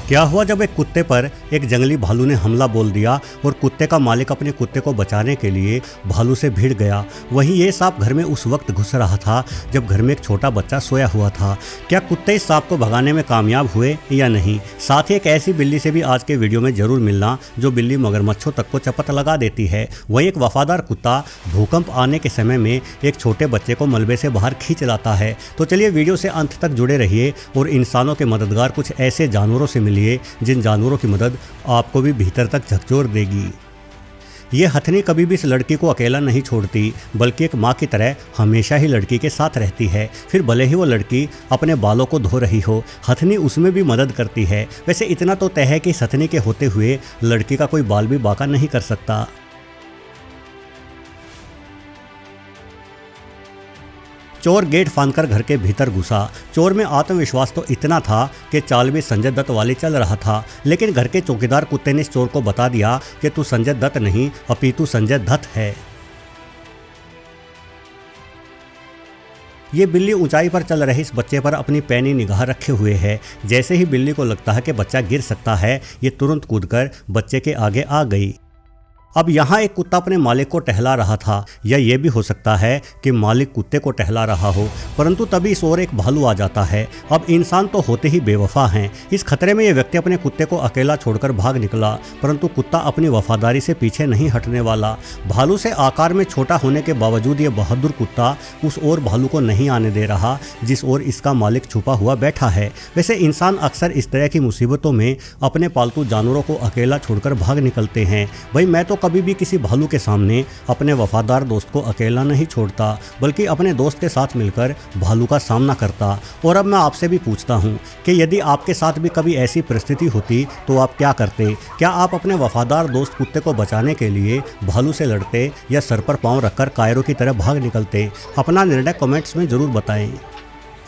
क्या हुआ जब एक कुत्ते पर एक जंगली भालू ने हमला बोल दिया और कुत्ते का मालिक अपने कुत्ते को बचाने के लिए भालू से भिड़ गया। वहीं ये सांप घर में उस वक्त घुस रहा था जब घर में एक छोटा बच्चा सोया हुआ था। क्या कुत्ते इस सांप को भगाने में कामयाब हुए या नहीं? साथ ही एक ऐसी बिल्ली से भी आज के वीडियो में जरूर मिलना जो बिल्ली मगरमच्छों तक को चपत लगा देती है। वहीं एक वफादार कुत्ता भूकंप आने के समय में एक छोटे बच्चे को मलबे से बाहर खींच लाता है। तो चलिए वीडियो से अंत तक जुड़े रहिए और इंसानों के मददगार कुछ ऐसे जानवरों से मिलिए जिन जानवरों की मदद आपको भी भीतर तक झकझोर देगी। ये हथनी कभी भी इस लड़की को अकेला नहीं छोड़ती, बल्कि एक माँ की तरह हमेशा ही लड़की के साथ रहती है। फिर भले ही वो लड़की अपने बालों को धो रही हो, हथनी उसमें भी मदद करती है। वैसे इतना तो तय है कि इस हथनी के होते हुए लड़की का कोई बाल भी बाका नहीं कर सकता। चोर गेट फांदकर घर के भीतर घुसा। चोर में आत्मविश्वास तो इतना था कि चाल भी संजय दत्त वाली चल रहा था, लेकिन घर के चौकीदार कुत्ते ने इस चोर को बता दिया कि तू संजय दत्त नहीं अपितु संजय दत्त है। ये बिल्ली ऊंचाई पर चल रहे इस बच्चे पर अपनी पैनी निगाह रखे हुए है। जैसे ही बिल्ली को लगता है कि बच्चा गिर सकता है, ये तुरंत कूदकर बच्चे के आगे आ गई। अब यहाँ एक कुत्ता अपने मालिक को टहला रहा था, या ये भी हो सकता है कि मालिक कुत्ते को टहला रहा हो, परंतु तभी इस ओर एक भालू आ जाता है। अब इंसान तो होते ही बेवफा हैं। इस खतरे में ये व्यक्ति अपने कुत्ते को अकेला छोड़कर भाग निकला, परंतु कुत्ता अपनी वफादारी से पीछे नहीं हटने वाला। भालू से आकार में छोटा होने के बावजूद ये बहादुर कुत्ता उस ओर भालू को नहीं आने दे रहा जिस ओर इसका मालिक छुपा हुआ बैठा है। वैसे इंसान अक्सर इस तरह की मुसीबतों में अपने पालतू जानवरों को अकेला छोड़कर भाग निकलते हैं। भाई मैं तो कभी भी किसी भालू के सामने अपने वफादार दोस्त को अकेला नहीं छोड़ता, बल्कि अपने दोस्त के साथ मिलकर भालू का सामना करता। और अब मैं आपसे भी पूछता हूं कि यदि आपके साथ भी कभी ऐसी परिस्थिति होती तो आप क्या करते? क्या आप अपने वफादार दोस्त कुत्ते को बचाने के लिए भालू से लड़ते या सर पर पांव रखकर कायरों की तरह भाग निकलते? अपना निर्णय कमेंट्स में जरूर बताएं।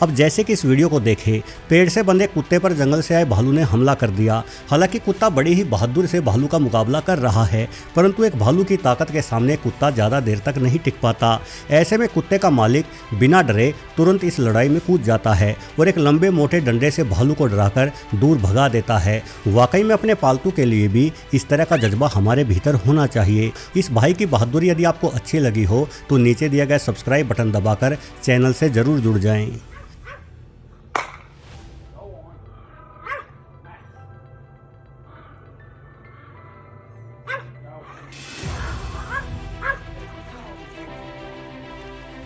अब जैसे कि इस वीडियो को देखें, पेड़ से बंधे कुत्ते पर जंगल से आए भालू ने हमला कर दिया। हालांकि कुत्ता बड़ी ही बहादुर से भालू का मुकाबला कर रहा है, परंतु एक भालू की ताकत के सामने कुत्ता ज़्यादा देर तक नहीं टिक पाता। ऐसे में कुत्ते का मालिक बिना डरे तुरंत इस लड़ाई में कूद जाता है और एक लंबे मोटे डंडे से भालू को डराकर दूर भगा देता है। वाकई में अपने पालतू के लिए भी इस तरह का जज्बा हमारे भीतर होना चाहिए। इस भाई की बहादुरी यदि आपको अच्छी लगी हो तो नीचे दिया गया सब्सक्राइब बटन दबाकर चैनल से ज़रूर जुड़ जाएं।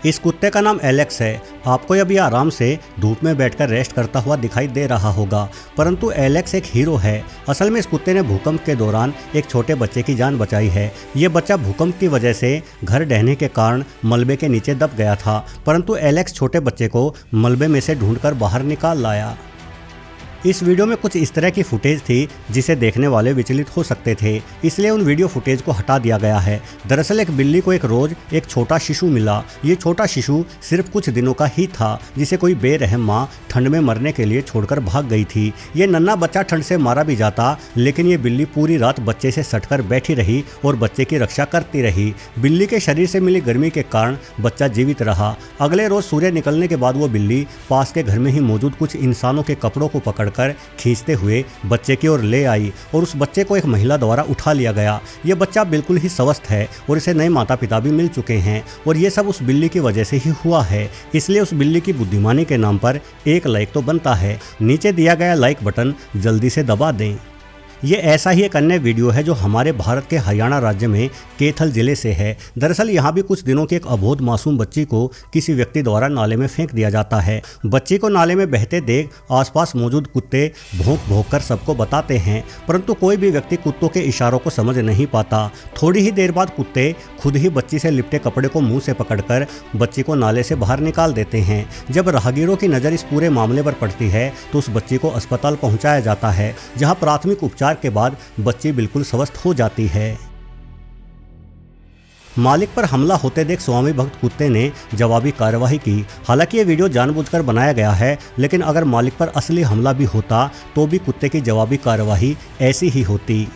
इस कुत्ते का नाम एलेक्स है। आपको अभी आराम से धूप में बैठकर रेस्ट करता हुआ दिखाई दे रहा होगा, परंतु एलेक्स एक हीरो है। असल में इस कुत्ते ने भूकंप के दौरान एक छोटे बच्चे की जान बचाई है। ये बच्चा भूकंप की वजह से घर ढहने के कारण मलबे के नीचे दब गया था, परंतु एलेक्स छोटे बच्चे को मलबे में से ढूंढकर बाहर निकाल लाया। इस वीडियो में कुछ इस तरह की फुटेज थी जिसे देखने वाले विचलित हो सकते थे, इसलिए उन वीडियो फुटेज को हटा दिया गया है। दरअसल एक बिल्ली को एक रोज एक छोटा शिशु मिला। ये छोटा शिशु सिर्फ कुछ दिनों का ही था, जिसे कोई बेरहम माँ ठंड में मरने के लिए छोड़कर भाग गई थी। ये नन्हा बच्चा ठंड से मारा भी जाता, लेकिन ये बिल्ली पूरी रात बच्चे से सटकर बैठी रही और बच्चे की रक्षा करती रही। बिल्ली के शरीर से मिली गर्मी के कारण बच्चा जीवित रहा। अगले रोज सूर्य निकलने के बाद वो बिल्ली पास के घर में ही मौजूद कुछ इंसानों के कपड़ों को पकड़ कर खींचते हुए बच्चे की ओर ले आई और उस बच्चे को एक महिला द्वारा उठा लिया गया। यह बच्चा बिल्कुल ही स्वस्थ है और इसे नए माता पिता भी मिल चुके हैं, और ये सब उस बिल्ली की वजह से ही हुआ है। इसलिए उस बिल्ली की बुद्धिमानी के नाम पर एक लाइक तो बनता है। नीचे दिया गया लाइक बटन जल्दी से दबा दें। ये ऐसा ही एक अन्य वीडियो है जो हमारे भारत के हरियाणा राज्य में कैथल जिले से है। दरअसल यहाँ भी कुछ दिनों की एक अबोध मासूम बच्ची को किसी व्यक्ति द्वारा नाले में फेंक दिया जाता है। बच्ची को नाले में बहते देख आसपास मौजूद कुत्ते भौंक भौंक कर सबको बताते हैं, परंतु कोई भी व्यक्ति कुत्तों के इशारों को समझ नहीं पाता। थोड़ी ही देर बाद कुत्ते खुद ही बच्ची से लिपटे कपड़े को मुंह से पकड़कर बच्ची को नाले से बाहर निकाल देते हैं। जब राहगीरों की नज़र इस पूरे मामले पर पड़ती है तो उस बच्ची को अस्पताल पहुँचाया जाता है, जहाँ प्राथमिक उपचार के बाद बच्ची बिल्कुल स्वस्थ हो जाती है। मालिक पर हमला होते देख स्वामी भक्त कुत्ते ने जवाबी कार्रवाई की। हालांकि ये वीडियो जानबूझकर बनाया गया है, लेकिन अगर मालिक पर असली हमला भी होता तो भी कुत्ते की जवाबी कार्रवाई ऐसी ही होती।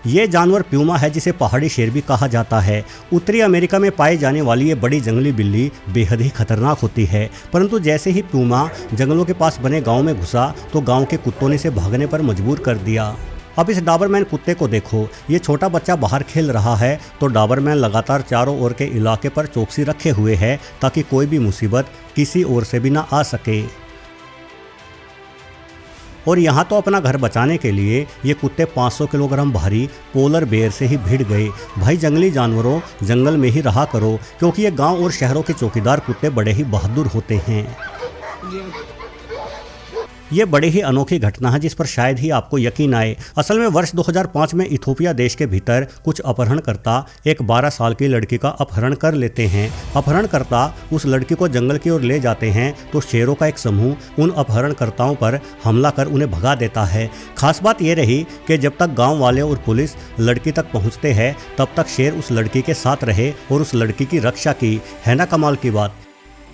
ये जानवर प्यूमा है, जिसे पहाड़ी शेर भी कहा जाता है। उत्तरी अमेरिका में पाई जाने वाली ये बड़ी जंगली बिल्ली बेहद ही खतरनाक होती है, परंतु जैसे ही प्यूमा जंगलों के पास बने गांव में घुसा तो गांव के कुत्तों ने इसे भागने पर मजबूर कर दिया। अब इस डॉबरमैन कुत्ते को देखो, ये छोटा बच्चा बाहर खेल रहा है तो डॉबरमैन लगातार चारों ओर के इलाके पर चौकसी रखे हुए है ताकि कोई भी मुसीबत किसी ओर से भी ना आ सके। और यहाँ तो अपना घर बचाने के लिए ये कुत्ते 500 किलोग्राम भारी पोलर बेयर से ही भिड़ गए। भाई जंगली जानवरों, जंगल में ही रहा करो, क्योंकि ये गांव और शहरों के चौकीदार कुत्ते बड़े ही बहादुर होते हैं। ये बड़ी ही अनोखी घटना है जिस पर शायद ही आपको यकीन आए। असल में वर्ष 2005 में इथोपिया देश के भीतर कुछ अपहरणकर्ता एक 12 साल की लड़की का अपहरण कर लेते हैं। अपहरणकर्ता उस लड़की को जंगल की ओर ले जाते हैं तो शेरों का एक समूह उन अपहरणकर्ताओं पर हमला कर उन्हें भगा देता है। खास बात यह रही कि जब तक गाँव वाले और पुलिस लड़की तक पहुँचते हैं तब तक शेर उस लड़की के साथ रहे और उस लड़की की रक्षा की। है ना कमाल की बात।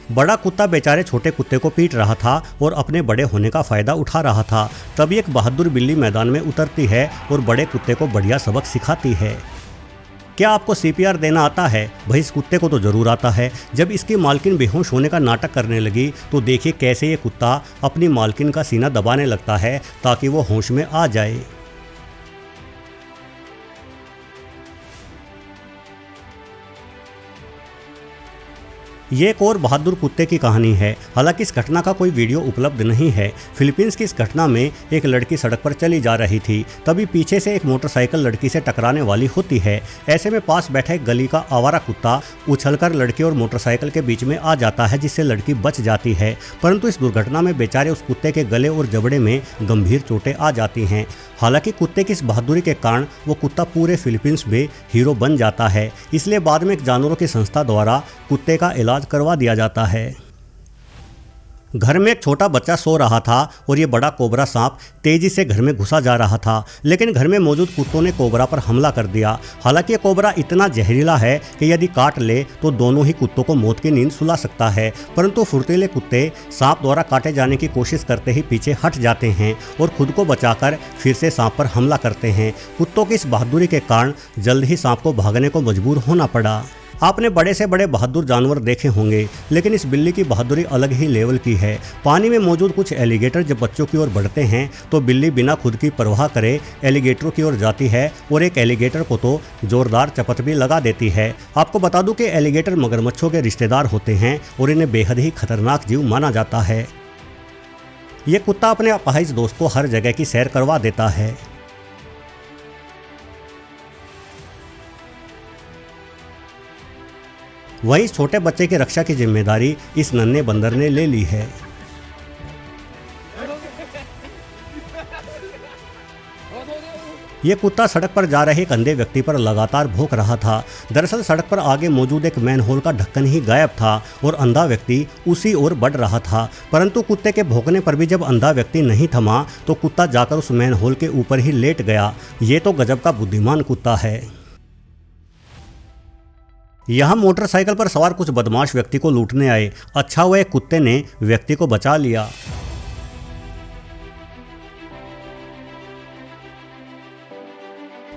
बड़ा कुत्ता बेचारे छोटे कुत्ते को पीट रहा था और अपने बड़े होने का फायदा उठा रहा था। तभी एक बहादुर बिल्ली मैदान में उतरती है और बड़े कुत्ते को बढ़िया सबक सिखाती है। क्या आपको CPR देना आता है? भाई इस कुत्ते को तो जरूर आता है। जब इसकी मालकिन बेहोश होने का नाटक करने लगी तो देखिए कैसे ये कुत्ता अपनी मालकिन का सीना दबाने लगता है ताकि वो होश में आ जाए। ये एक और बहादुर कुत्ते की कहानी है। हालांकि इस घटना का कोई वीडियो उपलब्ध नहीं है। फिलीपींस की इस घटना में एक लड़की सड़क पर चली जा रही थी, तभी पीछे से एक मोटरसाइकिल लड़की से टकराने वाली होती है। ऐसे में पास बैठा एक गली का आवारा कुत्ता उछलकर लड़की और मोटरसाइकिल के बीच में आ जाता है, जिससे लड़की बच जाती है। परंतु इस दुर्घटना में बेचारे उस कुत्ते के गले और जबड़े में गंभीर चोटें आ जाती हैं। हालांकि कुत्ते की इस बहादुरी के कारण वो कुत्ता पूरे फिलीपींस में हीरो बन जाता है। इसलिए बाद में एक जानवरों की संस्था द्वारा कुत्ते का इलाज करवा दिया जाता है। घर में एक छोटा बच्चा सो रहा था और ये बड़ा कोबरा सांप तेजी से घर में घुसा जा रहा था, लेकिन घर में मौजूद कुत्तों ने कोबरा पर हमला कर दिया। हालांकि ये कोबरा इतना जहरीला है कि यदि काट ले तो दोनों ही कुत्तों को मौत की नींद सुला सकता है, परंतु फुर्तीले कुत्ते सांप द्वारा काटे जाने की कोशिश करते ही पीछे हट जाते हैं और खुद को बचाकर फिर से सांप पर हमला करते हैं। कुत्तों की इस बहादुरी के कारण जल्द ही सांप को भागने को मजबूर होना पड़ा। आपने बड़े से बड़े बहादुर जानवर देखे होंगे, लेकिन इस बिल्ली की बहादुरी अलग ही लेवल की है। पानी में मौजूद कुछ एलिगेटर जब बच्चों की ओर बढ़ते हैं तो बिल्ली बिना खुद की परवाह करे एलिगेटरों की ओर जाती है और एक एलिगेटर को तो जोरदार चपत भी लगा देती है। आपको बता दूं कि एलिगेटर मगरमच्छों के रिश्तेदार होते हैं और इन्हें बेहद ही खतरनाक जीव माना जाता है। ये कुत्ता अपने अपाहिज दोस्त को हर जगह की सैर करवा देता है। वहीं इस छोटे बच्चे की रक्षा की जिम्मेदारी इस नन्हे बंदर ने ले ली है। ये कुत्ता सड़क पर जा रहे एक अंधे व्यक्ति पर लगातार भौंक रहा था। दरअसल सड़क पर आगे मौजूद एक मैनहोल का ढक्कन ही गायब था और अंधा व्यक्ति उसी ओर बढ़ रहा था। परंतु कुत्ते के भौंकने पर भी जब अंधा व्यक्ति नहीं थमा तो कुत्ता जाकर उस मैनहोल के ऊपर ही लेट गया। ये तो गजब का बुद्धिमान कुत्ता है। यहाँ मोटरसाइकिल पर सवार कुछ बदमाश व्यक्ति को लूटने आए। अच्छा हुआ एक कुत्ते ने व्यक्ति को बचा लिया।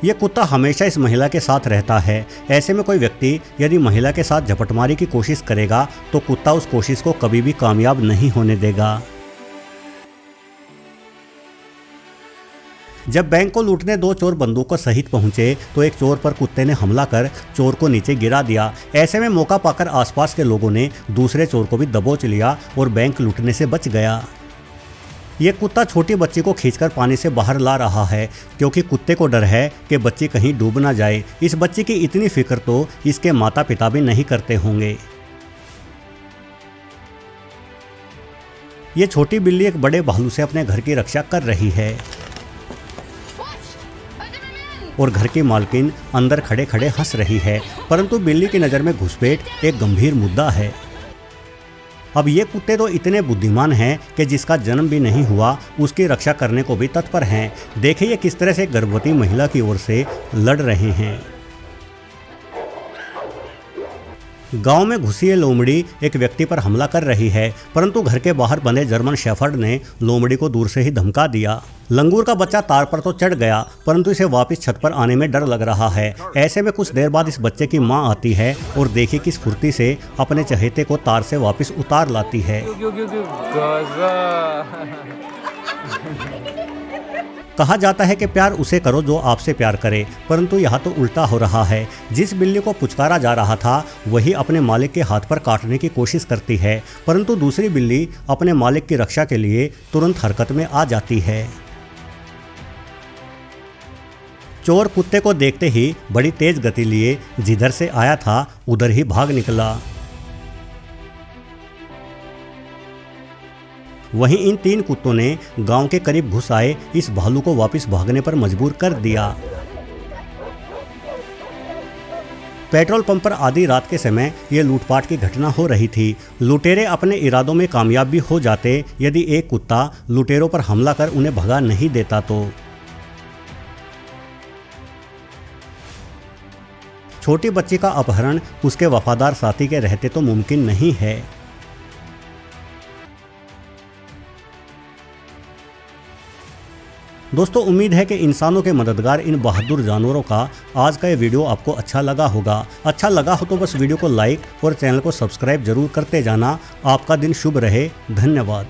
यह कुत्ता हमेशा इस महिला के साथ रहता है। ऐसे में कोई व्यक्ति यदि महिला के साथ झपटमारी की कोशिश करेगा तो कुत्ता उस कोशिश को कभी भी कामयाब नहीं होने देगा। जब बैंक को लूटने दो चोर बंदूकों सहित पहुंचे तो एक चोर पर कुत्ते ने हमला कर चोर को नीचे गिरा दिया। ऐसे में मौका पाकर आसपास के लोगों ने दूसरे चोर को भी दबोच लिया और बैंक लूटने से बच गया। ये कुत्ता छोटी बच्ची को खींचकर पानी से बाहर ला रहा है, क्योंकि कुत्ते को डर है कि बच्ची कहीं डूब ना जाए। इस बच्ची की इतनी फिक्र तो इसके माता पिता भी नहीं करते होंगे। ये छोटी बिल्ली एक बड़े भालू से अपने घर की रक्षा कर रही है और घर की मालकिन अंदर खड़े खड़े हंस रही है, परंतु बिल्ली की नज़र में घुसपैठ एक गंभीर मुद्दा है। अब ये कुत्ते तो इतने बुद्धिमान हैं कि जिसका जन्म भी नहीं हुआ उसकी रक्षा करने को भी तत्पर हैं। देखिए किस तरह से गर्भवती महिला की ओर से लड़ रहे हैं। गांव में घुसी ये लोमड़ी एक व्यक्ति पर हमला कर रही है, परंतु घर के बाहर बंधे जर्मन शेफर्ड ने लोमड़ी को दूर से ही धमका दिया। लंगूर का बच्चा तार पर तो चढ़ गया, परंतु इसे वापस छत पर आने में डर लग रहा है। ऐसे में कुछ देर बाद इस बच्चे की मां आती है और देखिए किस फुर्ती से अपने चहेते को तार से वापस उतार लाती है। कहा जाता है कि प्यार उसे करो जो आपसे प्यार करे, परंतु यहाँ तो उल्टा हो रहा है। जिस बिल्ली को पुचकारा जा रहा था वही अपने मालिक के हाथ पर काटने की कोशिश करती है, परंतु दूसरी बिल्ली अपने मालिक की रक्षा के लिए तुरंत हरकत में आ जाती है। चोर कुत्ते को देखते ही बड़ी तेज गति लिए जिधर से आया था उधर ही भाग निकला। वहीं इन 3 कुत्तों ने गांव के करीब घुस आए इस भालू को वापस भागने पर मजबूर कर दिया। पेट्रोल पंप पर आधी रात के समय ये लूटपाट की घटना हो रही थी। लुटेरे अपने इरादों में कामयाब भी हो जाते यदि एक कुत्ता लुटेरों पर हमला कर उन्हें भगा नहीं देता तो। छोटी बच्ची का अपहरण उसके वफादार साथी के रहते तो मुमकिन नहीं है। दोस्तों, उम्मीद है कि इंसानों के मददगार इन बहादुर जानवरों का आज का ये वीडियो आपको अच्छा लगा होगा। अच्छा लगा हो तो बस वीडियो को लाइक और चैनल को सब्सक्राइब जरूर करते जाना। आपका दिन शुभ रहे। धन्यवाद।